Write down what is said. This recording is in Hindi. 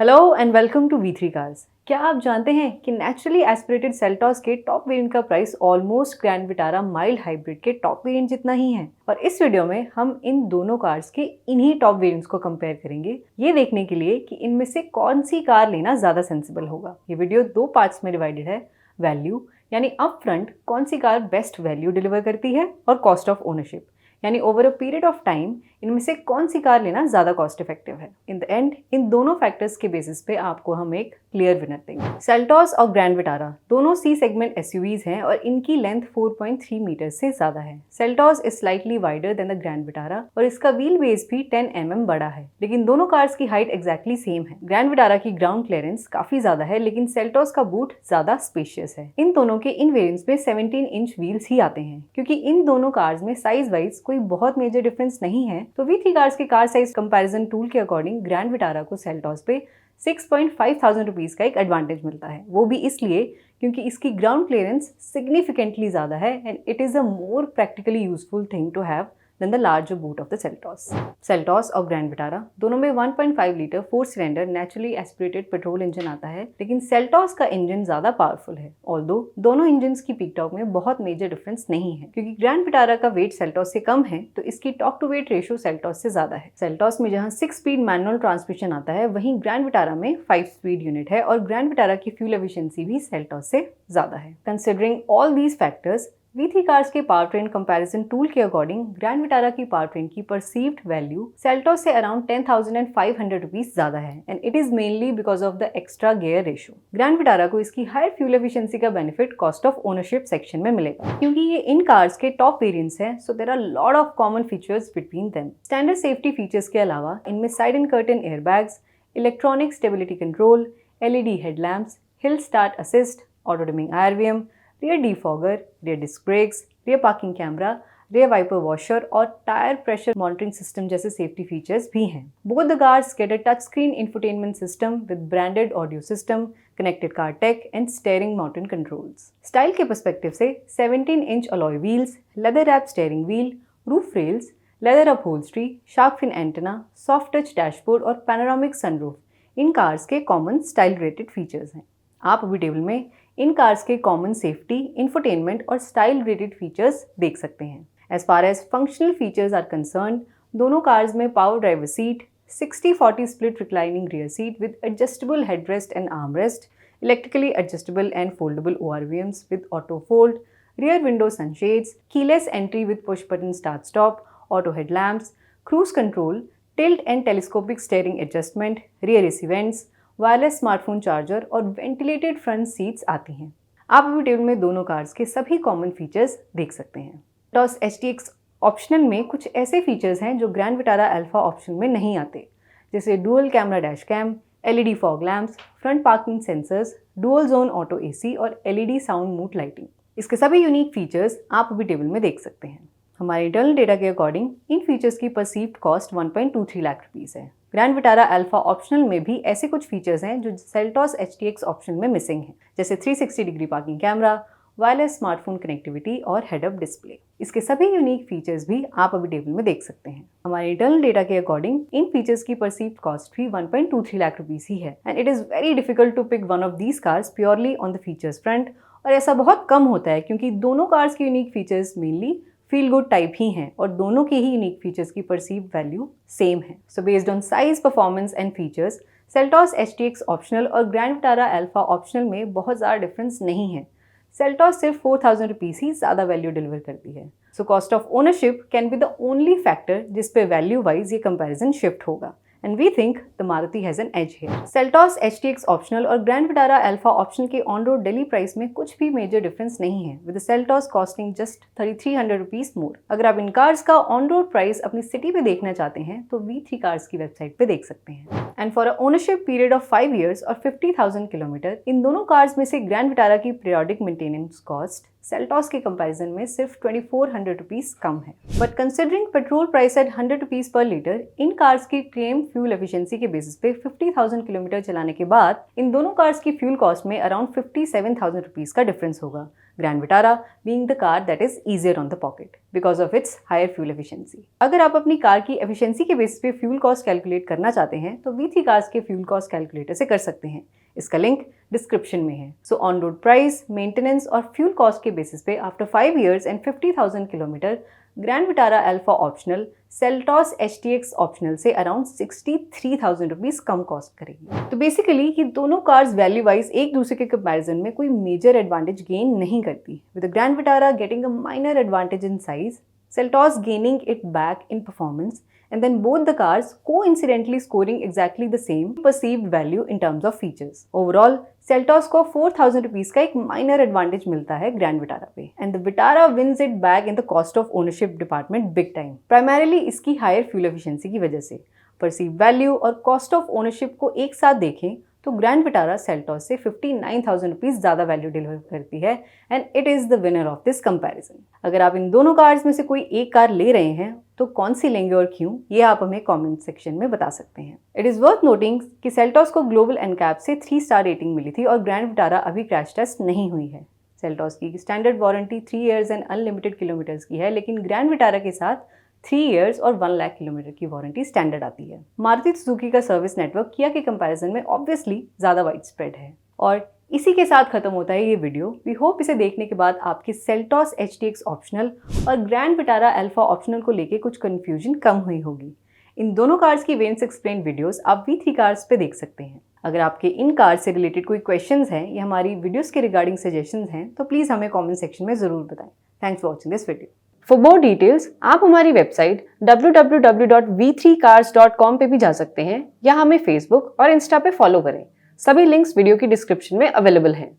Hello and welcome to V3 cars. क्या आप जानते हैं कि नेचुरली एस्पिरेटेड सेल्टॉस के टॉप वेरिएंट का price almost Grand Vitara mild hybrid के टॉप वेरिएंट जितना ही है। और इस वीडियो में हम इन दोनों कार्स के इन्हीं टॉप वेरिएंट्स को कंपेयर करेंगे, ये देखने के लिए कि इनमें से कौन सी कार लेना ज़्यादा सेंसिबल होगा। ये वीडियो दो पार्ट्स में डिवाइडेड है। वैल्यू यानी अप फ्रंट कौन सी कार बेस्ट वैल्यू डिलीवर करती है, और कॉस्ट ऑफ ओनरशिप यानी over a period of time इनमें से कौन सी कार लेना ज़्यादा कॉस्ट इफेक्टिव है। इन द एंड इन दोनों फैक्टर्स के बेसिस पे आपको हम एक क्लियर विनर देंगे। सेल्टॉस और ग्रैंड विटारा दोनों सी सेगमेंट एसयूवीज हैं और इनकी लेंथ 4.3 मीटर से ज़्यादा है। Seltos is slightly wider than the grand Vitara और इसका व्हील बेस भी 10 mm बड़ा है, लेकिन दोनों कार्स की हाइट एग्जैक्टली सेम है। ग्रैंड विटारा की ग्राउंड क्लियरेंस काफ़ी ज़्यादा है, लेकिन सेल्टॉस का बूट ज़्यादा स्पेशियस है। इन दोनों के इन वेरिएंट्स में 17 इंच व्हील्स ही आते हैं। क्योंकि इन दोनों कार्स में साइज वाइज कोई बहुत मेजर डिफरेंस नहीं है, तो V3 कार्स के कार साइज कंपैरिजन टूल के अकॉर्डिंग ग्रैंड विटारा को सेल्टॉस पे 6,500 रुपीज का एक एडवांटेज मिलता है। वो भी इसलिए क्योंकि इसकी ग्राउंड क्लियरेंस सिग्निफिकेंटली ज़्यादा है and it is a more practically useful thing to have than the larger boot of the Seltos. Seltos और ग्रैंड विटारा दोनों में 1.5 litre 4 cylinder naturally aspirated petrol engine आता है, लेकिन सेल्टॉस का इंजन ज़्यादा पावरफुल है। ऑल्दो दोनों इंजन्स की पीक टॉर्क में बहुत मेजर डिफरेंस नहीं है। क्योंकि ग्रैंड विटारा का वेट सेल्टॉस से कम है, तो इसकी torque to weight ratio Seltos से ज़्यादा है। सेल्टॉस में जहाँ 6 स्पीड मैनुअल ट्रांसमिशन आता है, वहीं ग्रैंड विटारा में 5 स्पीड यूनिट है और ग्रैंड विटारा की फ्यूल एफिशिएंसी भी सेल्टॉस से ज़्यादा है। Considering all these factors, V3 cars के पावर ट्रेन कंपैरिजन टूल के अकॉर्डिंग ग्रैंड विटारा की पावर ट्रेन की परसीव्ड वैल्यू सेल्टॉस से अराउंड 10,500 रुपीज ज्यादा है and it is mainly because of the extra gear ratio. Grand Vitara को इसकी हायर फ्यूल एफिशिएंसी का benefit cost of ownership section में मिलेगा। क्योंकि ये इन कार्स के टॉप वेरिएंट्स हैं, so there are lot of common features between them. Standard safety features के अलावा इनमें side and curtain airbags, electronic stability control, LED headlamps, hill start assist, auto dimming IRVM, rear defogger, rear disc brakes, rear parking camera, rear wiper washer और टायर प्रेशर मॉनिटरिंग सिस्टम जैसे सेफ्टी फीचर्स भी हैं। Both the cars get a touch screen infotainment system with branded audio system, connected car tech and steering mounted controls. Style के पर्सपेक्टिव से 17 inch alloy wheels, leather wrap steering wheel, roof rails, leather upholstery, shark fin antenna, soft touch dashboard और पैनोरामिक सनरूफ इन कार्स के कॉमन स्टाइल रेटेड फीचर्स हैं। आप अभी टेबल में इन कार्स के कॉमन सेफ्टी, इंफोटेनमेंट और स्टाइल रेटेड फीचर्स देख सकते हैं। As far as functional features are concerned, दोनों कार्स में power driver seat, 60-40 split reclining rear seat with adjustable headrest and armrest, electrically adjustable and foldable ORVMs with auto fold, rear window sunshades, keyless entry with push button start stop, auto headlamps, cruise control, tilt and telescopic steering adjustment, rear AC vents, wireless smartphone charger और वेंटिलेटेड फ्रंट सीट्स आती हैं। आप अभी टेबल में दोनों कार्स के सभी कॉमन फीचर्स देख सकते हैं। टॉस HTX ऑप्शनल में कुछ ऐसे फीचर्स हैं जो ग्रैंड विटारा अल्फा ऑप्शन में नहीं आते, जैसे dual camera dash cam, LED fog lamps, front parking sensors, dual zone auto AC और LED साउंड मूड लाइटिंग। इसके सभी यूनिक फीचर्स आप अभी टेबल में देख सकते हैं। हमारे इंटरनल डेटा के अकॉर्डिंग इन फीचर्स की परसीव्ड कॉस्ट 1.23 लाख रुपीस है। ग्रैंड विटारा अल्फा ऑप्शनल में भी ऐसे कुछ फीचर्स हैं जो सेल्टॉस HTX ऑप्शन में मिसिंग हैं, जैसे 360 degree parking camera, wireless smartphone connectivity और हेड अप डिस्प्ले। इसके सभी यूनिक फीचर्स भी आप अभी टेबल में देख सकते हैं। हमारे इंटरनल डेटा के अकॉर्डिंग इन फीचर्स की परसीव्ड कॉस्ट भी 1.23 लाख रुपीस ही है and it is very difficult to pick one of these cars purely on the features front. और ऐसा बहुत कम होता है क्योंकि दोनों कार्स के unique features mainly feel good type ही हैं और दोनों के ही यूनिक फीचर्स की परसीव्ड वैल्यू सेम है। So based on size, performance and features, Seltos HTX optional और ग्रैंड विटारा अल्फा ऑप्शनल में बहुत ज़्यादा डिफरेंस नहीं है। सेल्टॉस सिर्फ 4,000 रुपीज़ ही ज़्यादा वैल्यू डिलीवर करती है। So cost of ownership can be the only factor जिस पे वैल्यू वाइज ये कंपैरिजन शिफ्ट होगा and we think the Maruti has an edge here. Seltos HTX optional और ग्रैंड विटारा अल्फा ऑप्शनल के ऑन रोड दिल्ली प्राइस में कुछ भी मेजर डिफरेंस नहीं है, with Seltos costing just 3,300 rupees more. अगर आप इन कार्स का ऑन रोड प्राइस अपनी सिटी पे देखना चाहते हैं तो V3 कार्स की वेबसाइट पे देख सकते हैं। And for a ownership period of 5 years और 50,000 किलोमीटर, इन दोनों कार्स में से ग्रैंड विटारा की पीरियोडिक मेंटेनेंस कॉस्ट सेल्टॉस के कंपैरिजन में सिर्फ 2400 रुपीस कम है। But considering petrol price at 100 rupees per litre, इन कार्स की क्लेम फ्यूल एफिशिएंसी के बेसिस पे 50,000 किलोमीटर चलाने के बाद इन दोनों कार्स की फ्यूल कॉस्ट में अराउंड 57,000 रुपीस का डिफरेंस होगा। Grand Vitara being the car that is easier on the pocket because of its higher fuel efficiency। अगर आप अपनी कार की एफिशिएंसी के बेसिस पे फ्यूल कॉस्ट कैलकुलेट करना चाहते हैं तो V3 कार्स के फ्यूल कॉस्ट कैलकुलेटर से कर सकते हैं। इसका लिंक डिस्क्रिप्शन में है। So on road price, maintenance और फ्यूल कॉस्ट के बेसिस पे after 5 years and 50,000 kilometre grand Vitara Alpha optional Seltos HTX optional से अराउंड 63,000 रुपीस कम कॉस्ट करेगी। तो बेसिकली ये दोनों कार्स वैल्यू वाइज एक दूसरे के कंपैरिजन में कोई मेजर एडवांटेज गेन नहीं करती, with the grand Vitara getting a minor advantage in size, Seltos gaining it back in performance, and then both the cars coincidentally scoring exactly the same perceived value in terms of features. Overall, Seltos को 4,000 रुपीस का एक माइनर एडवांटेज मिलता है ग्रैंड विटारा पे, and the Vitara wins it back in the cost of ownership department big time, primarily इसकी हायर फ्यूल एफिशिएंसी की वजह से। परसीव वैल्यू और कॉस्ट ऑफ ओनरशिप को एक साथ देखें तो ग्रैंड विटारा सेल्टॉस से 59,000 रुपीस ज़्यादा वैल्यू डिलीवर करती है, and it is the winner of this comparison. अगर आप इन दोनों कार्स में से कोई एक कार ले रहे हैं तो कौन सी लेंगे और क्यों, ये आप हमें कमेंट सेक्शन में बता सकते हैं। इट इज़ वर्थ नोटिंग कि सेल्टॉस को ग्लोबल एनकैप से 3 स्टार रेटिंग मिली थी और ग्रैंड विटारा अभी क्रैश टेस्ट नहीं हुई है। सेल्टॉस की standard warranty 3 years and unlimited kilometres की है, लेकिन ग्रैंड विटारा के साथ 3 years और 1 लाख किलोमीटर की वारंटी स्टैंडर्ड आती है। मारुति सुजुकी का सर्विस नेटवर्क किया के कंपैरिजन में ऑब्वियसली ज़्यादा वाइड स्प्रेड है। और इसी के साथ खत्म होता है ये वीडियो। वी होप इसे देखने के बाद आपकी सेल्टॉस HTX ऑप्शनल और ग्रैंड विटारा अल्फा ऑप्शनल को लेके कुछ कंफ्यूजन कम हुई होगी। इन दोनों कार्स की वेरिएंट्स एक्सप्लेन वीडियोस आप V3 कार्स पे देख सकते हैं। अगर आपके इन कार्स से रिलेटेड कोई क्वेश्चंस हैं या हमारी वीडियोस के रिगार्डिंग सजेशंस हैं तो प्लीज़ हमें कमेंट सेक्शन में ज़रूर बताएं। Thanks for watching this video. For more details आप हमारी वेबसाइट www.v3cars.com पे भी जा सकते हैं या हमें फेसबुक और इंस्टा पे फॉलो करें। सभी लिंक्स वीडियो की डिस्क्रिप्शन में अवेलेबल हैं।